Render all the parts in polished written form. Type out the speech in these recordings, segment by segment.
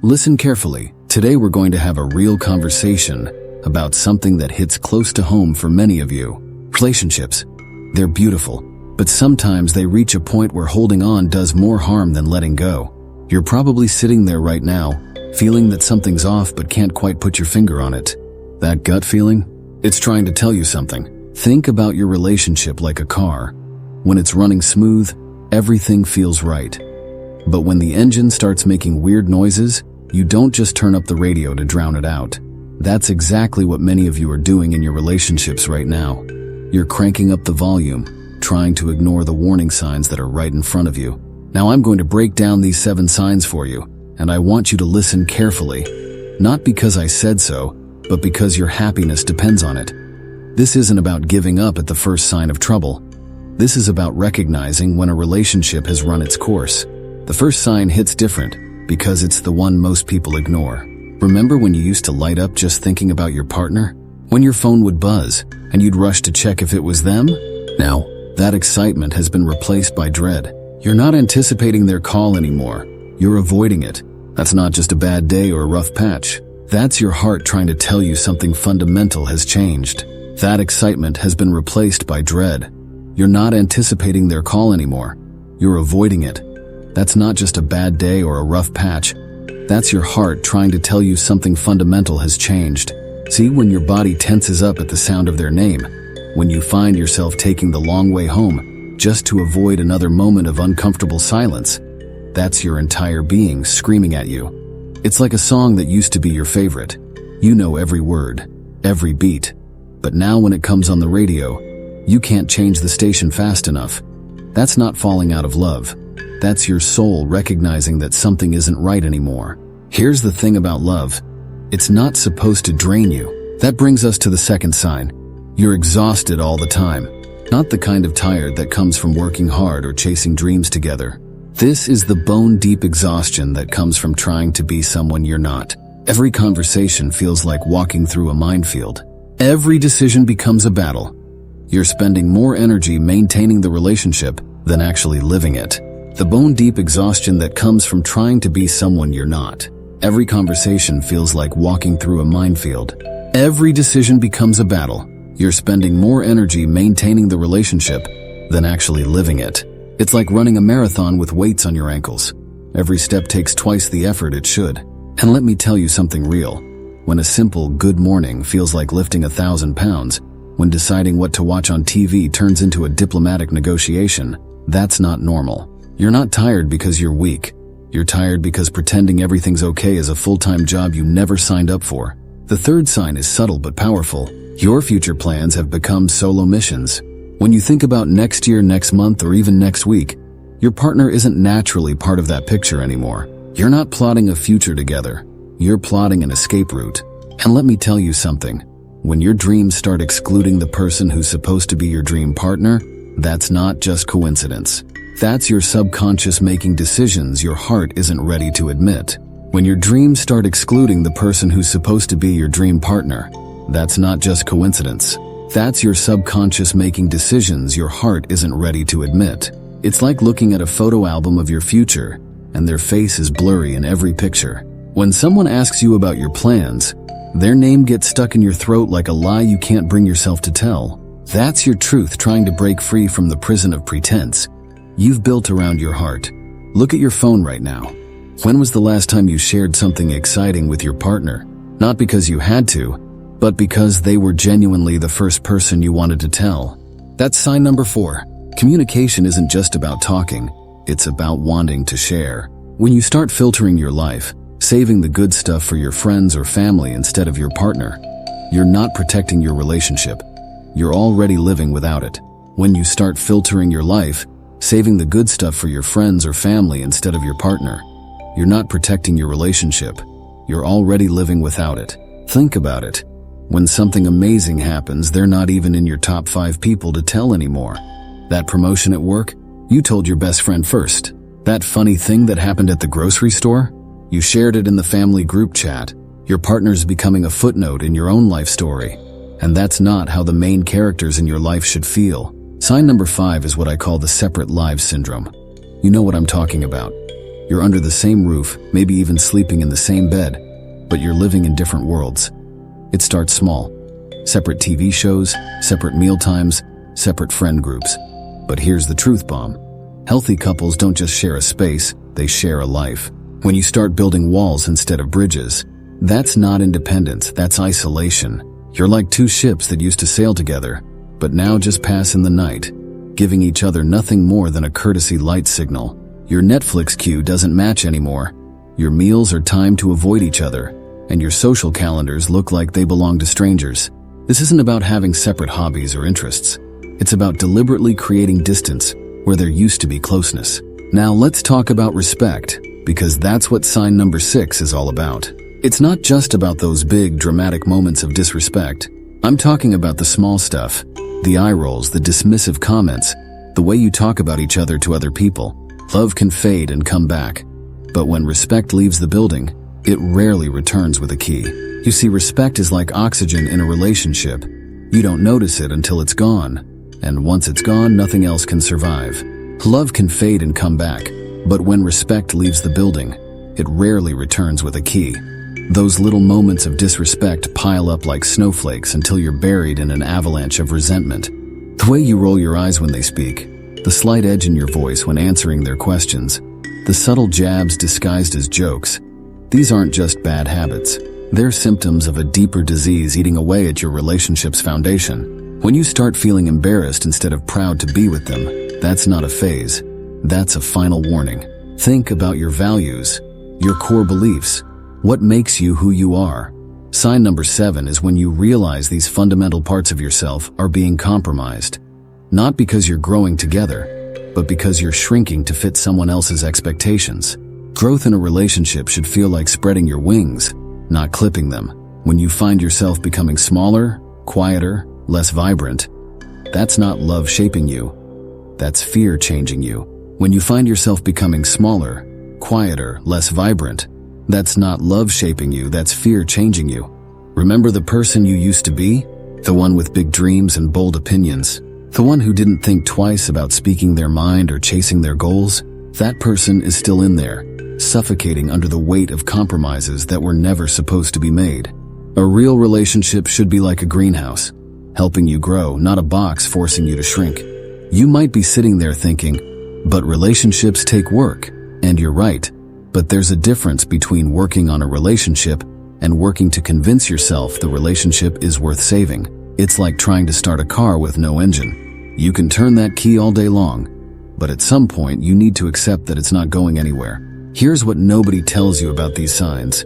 Listen carefully. Today we're going to have a real conversation about something that hits close to home for many of you. Relationships. They're beautiful, but sometimes they reach a point where holding on does more harm than letting go. You're probably sitting there right now, feeling that something's off but can't quite put your finger on it. That gut feeling? It's trying to tell you something. Think about your relationship like a car. When it's running smooth, everything feels right. But when the engine starts making weird noises, you don't just turn up the radio to drown it out. That's exactly what many of you are doing in your relationships right now. You're cranking up the volume, trying to ignore the warning signs that are right in front of you. Now I'm going to break down these 7 signs for you, and I want you to listen carefully. Not because I said so, but because your happiness depends on it. This isn't about giving up at the first sign of trouble. This is about recognizing when a relationship has run its course. The first sign hits different, because it's the one most people ignore. Remember when you used to light up just thinking about your partner? When your phone would buzz, and you'd rush to check if it was them? Now, that excitement has been replaced by dread. You're not anticipating their call anymore. You're avoiding it. That's not just a bad day or a rough patch. That's your heart trying to tell you something fundamental has changed. That excitement has been replaced by dread. You're not anticipating their call anymore. You're avoiding it. That's not just a bad day or a rough patch. That's your heart trying to tell you something fundamental has changed. See, when your body tenses up at the sound of their name, when you find yourself taking the long way home just to avoid another moment of uncomfortable silence, that's your entire being screaming at you. It's like a song that used to be your favorite. You know every word, every beat. But now when it comes on the radio, you can't change the station fast enough. That's not falling out of love. That's your soul recognizing that something isn't right anymore. Here's the thing about love. It's not supposed to drain you. That brings us to the second sign. You're exhausted all the time. Not the kind of tired that comes from working hard or chasing dreams together. This is the bone-deep exhaustion that comes from trying to be someone you're not. Every conversation feels like walking through a minefield. Every decision becomes a battle. You're spending more energy maintaining the relationship than actually living it. The bone-deep exhaustion that comes from trying to be someone you're not. Every conversation feels like walking through a minefield. Every decision becomes a battle. You're spending more energy maintaining the relationship than actually living it. It's like running a marathon with weights on your ankles. Every step takes twice the effort it should. And let me tell you something real. When a simple good morning feels like lifting 1,000 pounds, when deciding what to watch on TV turns into a diplomatic negotiation, that's not normal. You're not tired because you're weak. You're tired because pretending everything's okay is a full-time job you never signed up for. The third sign is subtle but powerful. Your future plans have become solo missions. When you think about next year, next month, or even next week, your partner isn't naturally part of that picture anymore. You're not plotting a future together. You're plotting an escape route. And let me tell you something. When your dreams start excluding the person who's supposed to be your dream partner, that's not just coincidence. That's your subconscious making decisions your heart isn't ready to admit. When your dreams start excluding the person who's supposed to be your dream partner, that's not just coincidence. That's your subconscious making decisions your heart isn't ready to admit. It's like looking at a photo album of your future, and their face is blurry in every picture. When someone asks you about your plans, their name gets stuck in your throat like a lie you can't bring yourself to tell. That's your truth trying to break free from the prison of pretense you've built around your heart. Look at your phone right now. When was the last time you shared something exciting with your partner? Not because you had to, but because they were genuinely the first person you wanted to tell. That's sign number 4. Communication isn't just about talking, it's about wanting to share. When you start filtering your life, saving the good stuff for your friends or family instead of your partner, you're not protecting your relationship. You're already living without it. When you start filtering your life, saving the good stuff for your friends or family instead of your partner, you're not protecting your relationship. You're already living without it. Think about it. When something amazing happens, they're not even in your top 5 people to tell anymore. That promotion at work? You told your best friend first. That funny thing that happened at the grocery store? You shared it in the family group chat. Your partner's becoming a footnote in your own life story. And that's not how the main characters in your life should feel. Sign number 5 is what I call the separate lives syndrome. You know what I'm talking about. You're under the same roof, maybe even sleeping in the same bed, but you're living in different worlds. It starts small. Separate TV shows, separate meal times, separate friend groups. But here's the truth bomb. Healthy couples don't just share a space, they share a life. When you start building walls instead of bridges, that's not independence, that's isolation. You're like two ships that used to sail together, but now just pass in the night, giving each other nothing more than a courtesy light signal. Your Netflix queue doesn't match anymore. Your meals are timed to avoid each other, and your social calendars look like they belong to strangers. This isn't about having separate hobbies or interests. It's about deliberately creating distance where there used to be closeness. Now let's talk about respect, because that's what sign number 6 is all about. It's not just about those big, dramatic moments of disrespect. I'm talking about the small stuff, the eye rolls, the dismissive comments, the way you talk about each other to other people. Love can fade and come back, but when respect leaves the building, it rarely returns with a key. You see, respect is like oxygen in a relationship. You don't notice it until it's gone, and once it's gone, nothing else can survive. Love can fade and come back, but when respect leaves the building, it rarely returns with a key. Those little moments of disrespect pile up like snowflakes until you're buried in an avalanche of resentment. The way you roll your eyes when they speak, the slight edge in your voice when answering their questions, the subtle jabs disguised as jokes. These aren't just bad habits. They're symptoms of a deeper disease eating away at your relationship's foundation. When you start feeling embarrassed instead of proud to be with them, that's not a phase. That's a final warning. Think about your values, your core beliefs. What makes you who you are? Sign number 7 is when you realize these fundamental parts of yourself are being compromised. Not because you're growing together, but because you're shrinking to fit someone else's expectations. Growth in a relationship should feel like spreading your wings, not clipping them. When you find yourself becoming smaller, quieter, less vibrant, that's not love shaping you. That's fear changing you. When you find yourself becoming smaller, quieter, less vibrant, that's not love shaping you, that's fear changing you. Remember the person you used to be? The one with big dreams and bold opinions? The one who didn't think twice about speaking their mind or chasing their goals? That person is still in there, suffocating under the weight of compromises that were never supposed to be made. A real relationship should be like a greenhouse, helping you grow, not a box forcing you to shrink. You might be sitting there thinking, but relationships take work, and you're right. But there's a difference between working on a relationship and working to convince yourself the relationship is worth saving. It's like trying to start a car with no engine. You can turn that key all day long, but at some point you need to accept that it's not going anywhere. Here's what nobody tells you about these signs.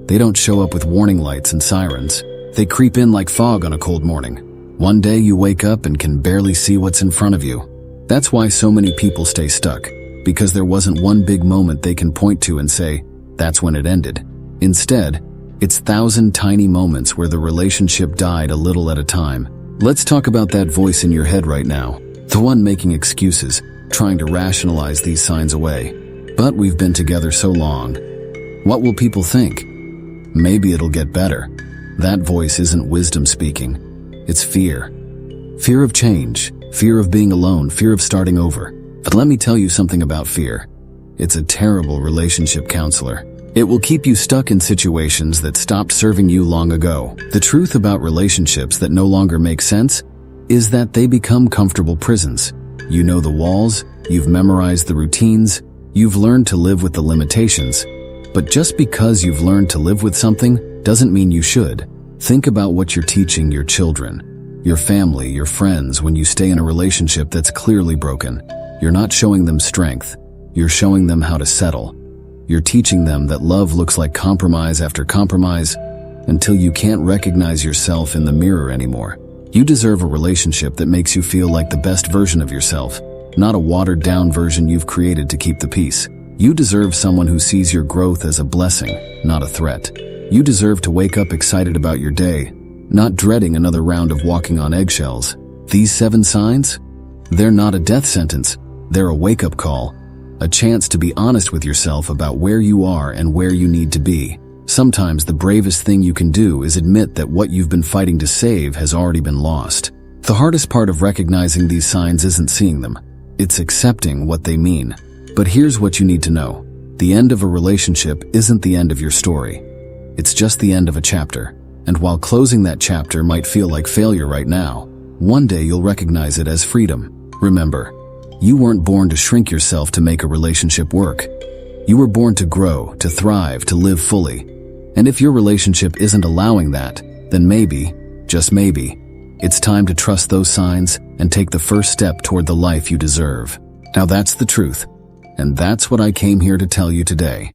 They don't show up with warning lights and sirens. They creep in like fog on a cold morning. One day you wake up and can barely see what's in front of you. That's why so many people stay stuck. Because there wasn't one big moment they can point to and say, that's when it ended. Instead, it's 1,000 tiny moments where the relationship died a little at a time. Let's talk about that voice in your head right now. The one making excuses, trying to rationalize these signs away. But we've been together so long. What will people think? Maybe it'll get better. That voice isn't wisdom speaking. It's fear. Fear of change, fear of being alone, fear of starting over. But let me tell you something about fear. It's a terrible relationship counselor. It will keep you stuck in situations that stopped serving you long ago. The truth about relationships that no longer make sense is that they become comfortable prisons. You know the walls, you've memorized the routines, you've learned to live with the limitations. But just because you've learned to live with something doesn't mean you should. Think about what you're teaching your children, your family, your friends when you stay in a relationship that's clearly broken. You're not showing them strength. You're showing them how to settle. You're teaching them that love looks like compromise after compromise until you can't recognize yourself in the mirror anymore. You deserve a relationship that makes you feel like the best version of yourself, not a watered-down version you've created to keep the peace. You deserve someone who sees your growth as a blessing, not a threat. You deserve to wake up excited about your day, not dreading another round of walking on eggshells. These 7 signs? They're not a death sentence. They're a wake-up call, a chance to be honest with yourself about where you are and where you need to be. Sometimes the bravest thing you can do is admit that what you've been fighting to save has already been lost. The hardest part of recognizing these signs isn't seeing them. It's accepting what they mean. But here's what you need to know. The end of a relationship isn't the end of your story. It's just the end of a chapter. And while closing that chapter might feel like failure right now, one day you'll recognize it as freedom. Remember, you weren't born to shrink yourself to make a relationship work. You were born to grow, to thrive, to live fully. And if your relationship isn't allowing that, then maybe, just maybe, it's time to trust those signs and take the first step toward the life you deserve. Now that's the truth. And that's what I came here to tell you today.